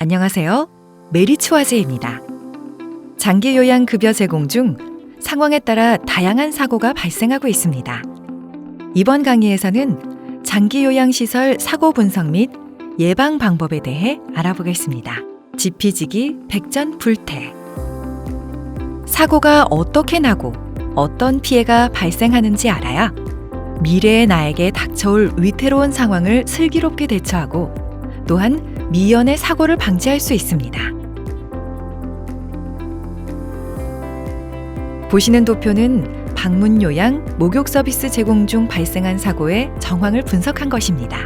안녕하세요. 메리츠 화재입니다. 장기 요양 급여 제공 중 상황에 따라 다양한 사고가 발생하고 있습니다. 이번 강의에서는 장기 요양 시설 사고 분석 및 예방 방법에 대해 알아보겠습니다. 지피지기, 백전불태. 사고가 어떻게 나고 어떤 피해가 발생하는지 알아야 미래의 나에게 닥쳐올 위태로운 상황을 슬기롭게 대처하고 또한 미연의 사고를 방지할 수 있습니다. 보시는 도표는 방문 요양, 목욕 서비스 제공 중 발생한 사고의 정황을 분석한 것입니다.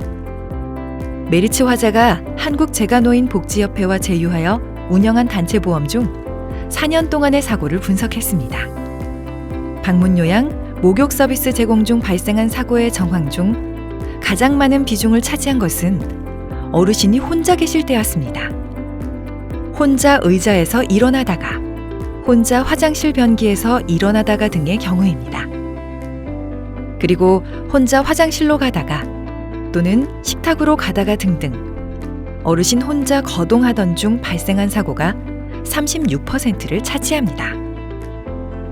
메리츠 화재가 한국재가노인복지협회와 제휴하여 운영한 단체 보험 중 4년 동안의 사고를 분석했습니다. 방문 요양, 목욕 서비스 제공 중 발생한 사고의 정황 중 가장 많은 비중을 차지한 것은 어르신이 혼자 계실 때였습니다. 혼자 의자에서 일어나다가, 혼자 화장실 변기에서 일어나다가 등의 경우입니다. 그리고 혼자 화장실로 가다가 또는 식탁으로 가다가 등등 어르신 혼자 거동하던 중 발생한 사고가 36%를 차지합니다.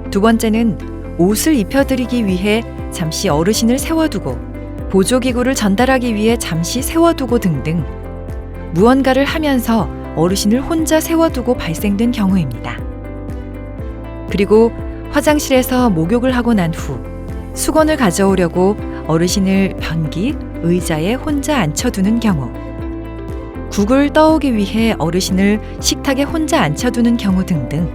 두 번째는 옷을 입혀드리기 위해 잠시 어르신을 세워두고 보조기구를 전달하기 위해 잠시 세워두고 등등 무언가를 하면서 어르신을 혼자 세워두고 발생된 경우입니다. 그리고 화장실에서 목욕을 하고 난 후 수건을 가져오려고 어르신을 변기, 의자에 혼자 앉혀두는 경우, 국을 떠오기 위해 어르신을 식탁에 혼자 앉혀두는 경우 등등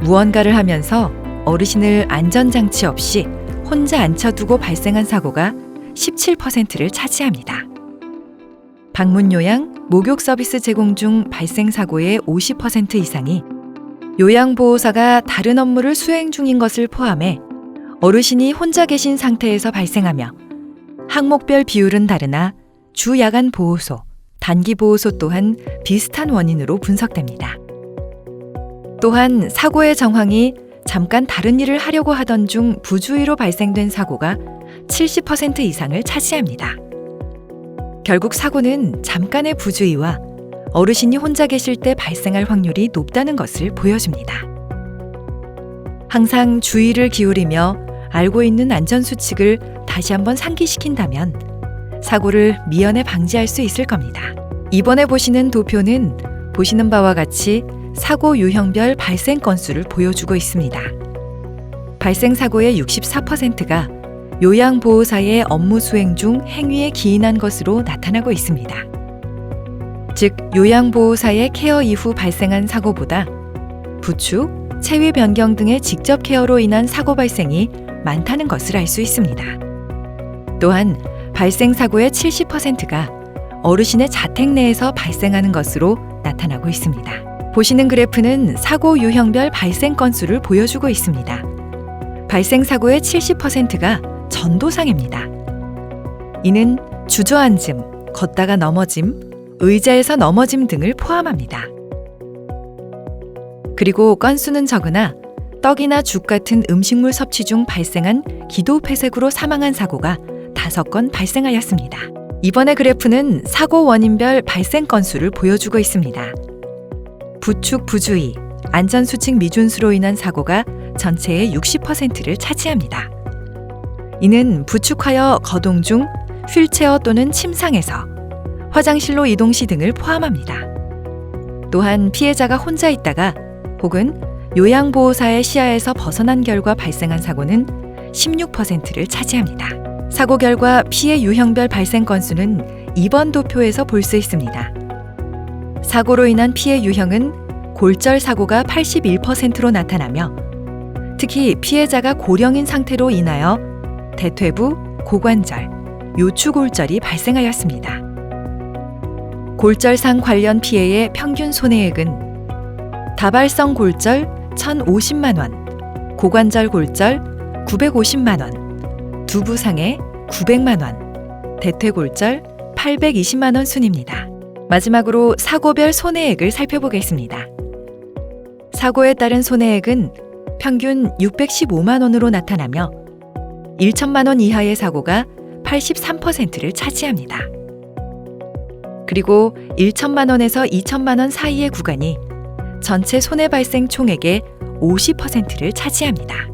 무언가를 하면서 어르신을 안전장치 없이 혼자 앉혀두고 발생한 사고가 17%를 차지합니다. 방문 요양, 목욕 서비스 제공 중 발생 사고의 50% 이상이 요양보호사가 다른 업무를 수행 중인 것을 포함해 어르신이 혼자 계신 상태에서 발생하며 항목별 비율은 다르나 주 야간 보호소, 단기 보호소 또한 비슷한 원인으로 분석됩니다. 또한 사고의 정황이 잠깐 다른 일을 하려고 하던 중 부주의로 발생된 사고가 70% 이상을 차지합니다. 결국 사고는 잠깐의 부주의와 어르신이 혼자 계실 때 발생할 확률이 높다는 것을 보여줍니다. 항상 주의를 기울이며 알고 있는 안전수칙을 다시 한번 상기시킨다면 사고를 미연에 방지할 수 있을 겁니다. 이번에 보시는 도표는 보시는 바와 같이 사고 유형별 발생 건수를 보여주고 있습니다. 발생 사고의 64%가 요양보호사의 업무 수행 중 행위에 기인한 것으로 나타나고 있습니다. 즉, 요양보호사의 케어 이후 발생한 사고보다 부축, 체위 변경 등의 직접 케어로 인한 사고 발생이 많다는 것을 알 수 있습니다. 또한 발생 사고의 70%가 어르신의 자택 내에서 발생하는 것으로 나타나고 있습니다. 보시는 그래프는 사고 유형별 발생 건수를 보여주고 있습니다. 발생 사고의 70%가 전도상입니다. 이는 주저앉음, 걷다가 넘어짐, 의자에서 넘어짐 등을 포함합니다. 그리고 건수는 적으나 떡이나 죽 같은 음식물 섭취 중 발생한 기도폐색으로 사망한 사고가 5건 발생하였습니다. 이번의 그래프는 사고 원인별 발생 건수를 보여주고 있습니다. 부축 부주의, 안전수칙 미준수로 인한 사고가 전체의 60%를 차지합니다. 이는 부축하여 거동 중 휠체어 또는 침상에서 화장실로 이동 시 등을 포함합니다. 또한 피해자가 혼자 있다가 혹은 요양보호사의 시야에서 벗어난 결과 발생한 사고는 16%를 차지합니다. 사고 결과 피해 유형별 발생 건수는 2번 도표에서 볼 수 있습니다. 사고로 인한 피해 유형은 골절 사고가 81%로 나타나며 특히 피해자가 고령인 상태로 인하여 대퇴부, 고관절, 요추골절이 발생하였습니다. 골절상 관련 피해의 평균 손해액은 다발성 골절 1,050만 원, 고관절 골절 950만 원, 두부상해 900만 원, 대퇴골절 820만 원 순입니다. 마지막으로 사고별 손해액을 살펴보겠습니다. 사고에 따른 손해액은 평균 615만 원으로 나타나며 1천만 원 이하의 사고가 83%를 차지합니다. 그리고 1천만 원에서 2천만 원 사이의 구간이 전체 손해 발생 총액의 50%를 차지합니다.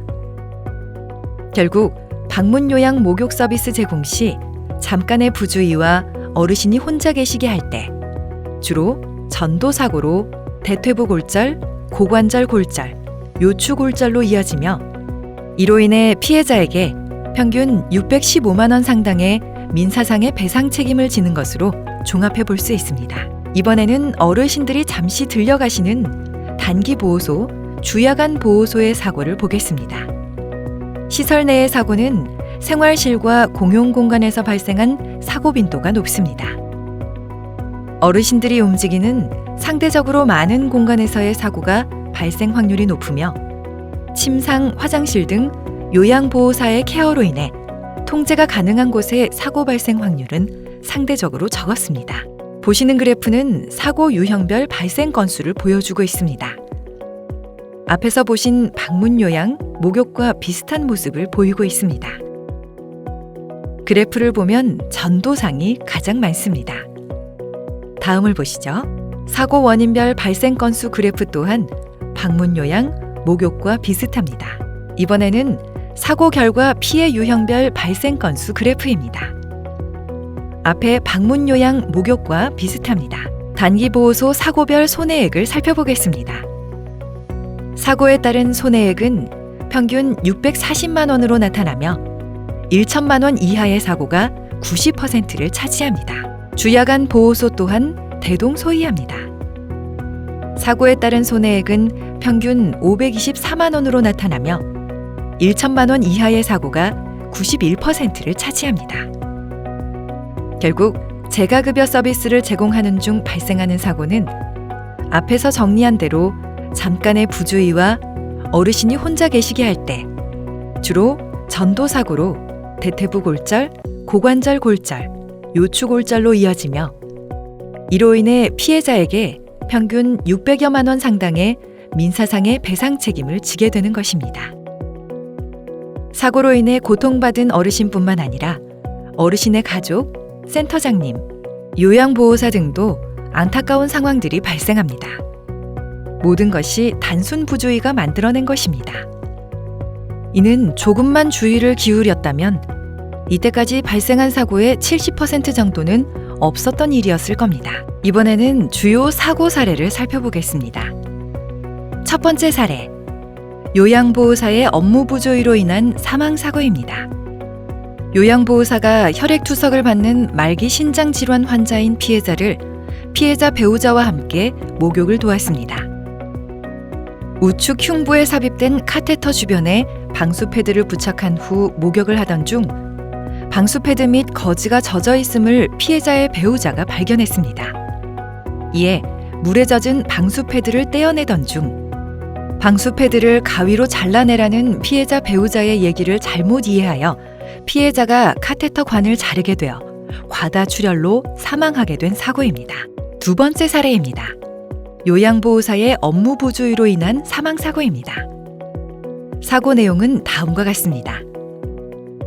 결국 방문 요양 목욕 서비스 제공 시 잠깐의 부주의와 어르신이 혼자 계시게 할 때 주로 전도 사고로 대퇴부 골절, 고관절 골절, 요추 골절로 이어지며 이로 인해 피해자에게 평균 615만 원 상당의 민사상의 배상 책임을 지는 것으로 종합해 볼 수 있습니다. 이번에는 어르신들이 잠시 들려가시는 단기 보호소, 주야간 보호소의 사고를 보겠습니다. 시설 내의 사고는 생활실과 공용 공간에서 발생한 사고 빈도가 높습니다. 어르신들이 움직이는 상대적으로 많은 공간에서의 사고가 발생 확률이 높으며 침상, 화장실 등 요양보호사의 케어로 인해 통제가 가능한 곳의 사고 발생 확률은 상대적으로 적었습니다. 보시는 그래프는 사고 유형별 발생 건수를 보여주고 있습니다. 앞에서 보신 방문 요양, 목욕과 비슷한 모습을 보이고 있습니다. 그래프를 보면 전도상이 가장 많습니다. 다음을 보시죠. 사고 원인별 발생 건수 그래프 또한 방문 요양, 목욕과 비슷합니다. 이번에는 사고 결과 피해 유형별 발생 건수 그래프입니다. 앞에 방문 요양, 목욕과 비슷합니다. 단기 보호소 사고별 손해액을 살펴보겠습니다. 사고에 따른 손해액은 평균 640만 원으로 나타나며 1천만 원 이하의 사고가 90%를 차지합니다. 주야간 보호소 또한 대동소이합니다. 사고에 따른 손해액은 평균 524만 원으로 나타나며 1천만 원 이하의 사고가 91%를 차지합니다. 결국 재가급여 서비스를 제공하는 중 발생하는 사고는 앞에서 정리한 대로 잠깐의 부주의와 어르신이 혼자 계시게 할 때 주로 전도사고로 대퇴부 골절, 고관절 골절, 요추 골절로 이어지며 이로 인해 피해자에게 평균 600여만 원 상당의 민사상의 배상 책임을 지게 되는 것입니다. 사고로 인해 고통받은 어르신뿐만 아니라 어르신의 가족, 센터장님, 요양보호사 등도 안타까운 상황들이 발생합니다. 모든 것이 단순 부주의가 만들어낸 것입니다. 이는 조금만 주의를 기울였다면 이때까지 발생한 사고의 70% 정도는 없었던 일이었을 겁니다. 이번에는 주요 사고 사례를 살펴보겠습니다. 첫 번째 사례, 요양보호사의 업무 부조의로 인한 사망사고입니다. 요양보호사가 혈액투석을 받는 말기 신장질환 환자인 피해자를 피해자 배우자와 함께 목욕을 도왔습니다. 우측 흉부에 삽입된 카테터 주변에 방수패드를 부착한 후 목욕을 하던 중 방수패드 및 거즈가 젖어 있음을 피해자의 배우자가 발견했습니다. 이에 물에 젖은 방수패드를 떼어내던 중 방수패드를 가위로 잘라내라는 피해자 배우자의 얘기를 잘못 이해하여 피해자가 카테터 관을 자르게 되어 과다 출혈로 사망하게 된 사고입니다. 두 번째 사례입니다. 요양보호사의 업무 부주의로 인한 사망사고입니다. 사고 내용은 다음과 같습니다.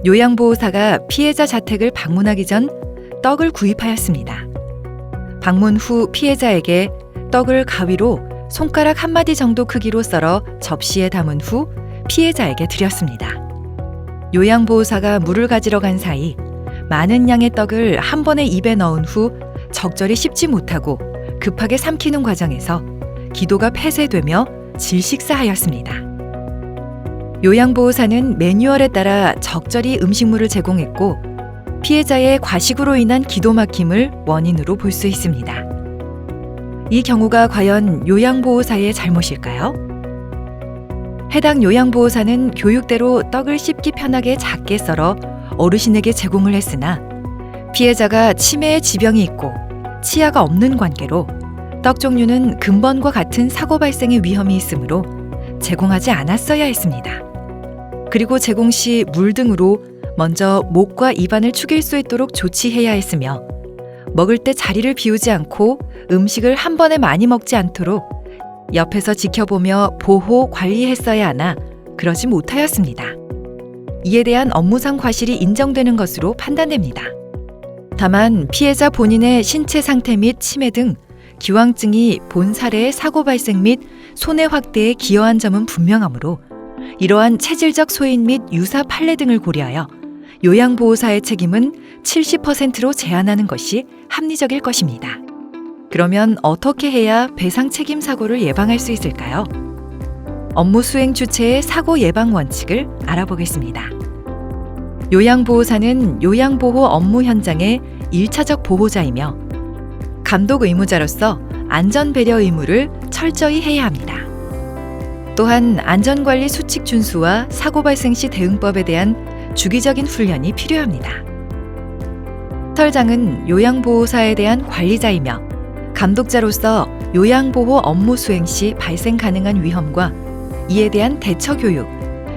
요양보호사가 피해자 자택을 방문하기 전 떡을 구입하였습니다. 방문 후 피해자에게 떡을 가위로 손가락 한마디 정도 크기로 썰어 접시에 담은 후 피해자에게 드렸습니다. 요양보호사가 물을 가지러 간 사이 많은 양의 떡을 한 번에 입에 넣은 후 적절히 씹지 못하고 급하게 삼키는 과정에서 기도가 폐쇄되며 질식사하였습니다. 요양보호사는 매뉴얼에 따라 적절히 음식물을 제공했고 피해자의 과식으로 인한 기도 막힘을 원인으로 볼 수 있습니다. 이 경우가 과연 요양보호사의 잘못일까요? 해당 요양보호사는 교육대로 떡을 씹기 편하게 작게 썰어 어르신에게 제공을 했으나 피해자가 치매의 지병이 있고 치아가 없는 관계로 떡 종류는 근번과 같은 사고 발생의 위험이 있으므로 제공하지 않았어야 했습니다. 그리고 제공 시 물 등으로 먼저 목과 입안을 축일 수 있도록 조치해야 했으며 먹을 때 자리를 비우지 않고 음식을 한 번에 많이 먹지 않도록 옆에서 지켜보며 보호, 관리했어야 하나 그러지 못하였습니다. 이에 대한 업무상 과실이 인정되는 것으로 판단됩니다. 다만 피해자 본인의 신체 상태 및 치매 등 기왕증이 본 사례의 사고 발생 및 손해 확대에 기여한 점은 분명하므로 이러한 체질적 소인 및 유사 판례 등을 고려하여 요양보호사의 책임은 70%로 제한하는 것이 합리적일 것입니다. 그러면 어떻게 해야 배상 책임 사고를 예방할 수 있을까요? 업무 수행 주체의 사고 예방 원칙을 알아보겠습니다. 요양보호사는 요양보호 업무 현장의 1차적 보호자이며 감독 의무자로서 안전배려 의무를 철저히 해야 합니다. 또한 안전관리 수칙 준수와 사고 발생 시 대응법에 대한 주기적인 훈련이 필요합니다. 설장은 요양보호사에 대한 관리자이며 감독자로서 요양보호 업무 수행 시 발생 가능한 위험과 이에 대한 대처 교육,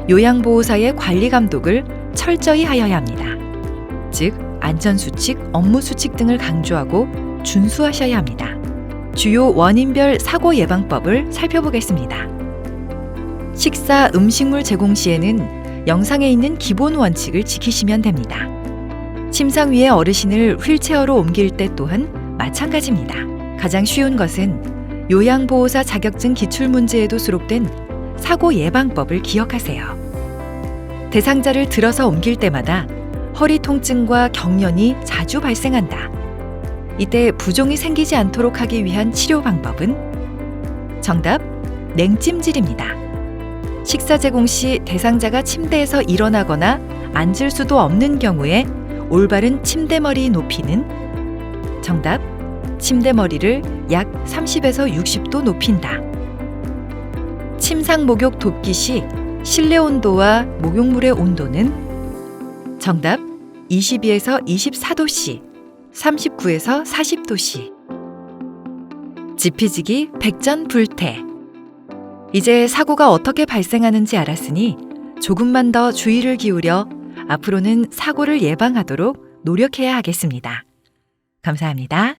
요양보호사의 관리 감독을 철저히 하여야 합니다. 즉, 안전수칙, 업무수칙 등을 강조하고 준수하셔야 합니다. 주요 원인별 사고 예방법을 살펴보겠습니다. 식사, 음식물 제공 시에는 영상에 있는 기본 원칙을 지키시면 됩니다. 침상 위의 어르신을 휠체어로 옮길 때 또한 마찬가지입니다. 가장 쉬운 것은 요양보호사 자격증 기출문제에도 수록된 사고 예방법을 기억하세요. 대상자를 들어서 옮길 때마다 허리 통증과 경련이 자주 발생한다. 이때 부종이 생기지 않도록 하기 위한 치료 방법은 정답, 냉찜질입니다. 식사 제공 시 대상자가 침대에서 일어나거나 앉을 수도 없는 경우에 올바른 침대머리 높이는 정답, 침대머리를 약 30에서 60도 높인다. 침상 목욕 돕기 시 실내 온도와 목욕물의 온도는 정답, 22에서 24도씨, 39에서 40도씨. 지피지기 백전불태. 이제 사고가 어떻게 발생하는지 알았으니 조금만 더 주의를 기울여 앞으로는 사고를 예방하도록 노력해야 하겠습니다. 감사합니다.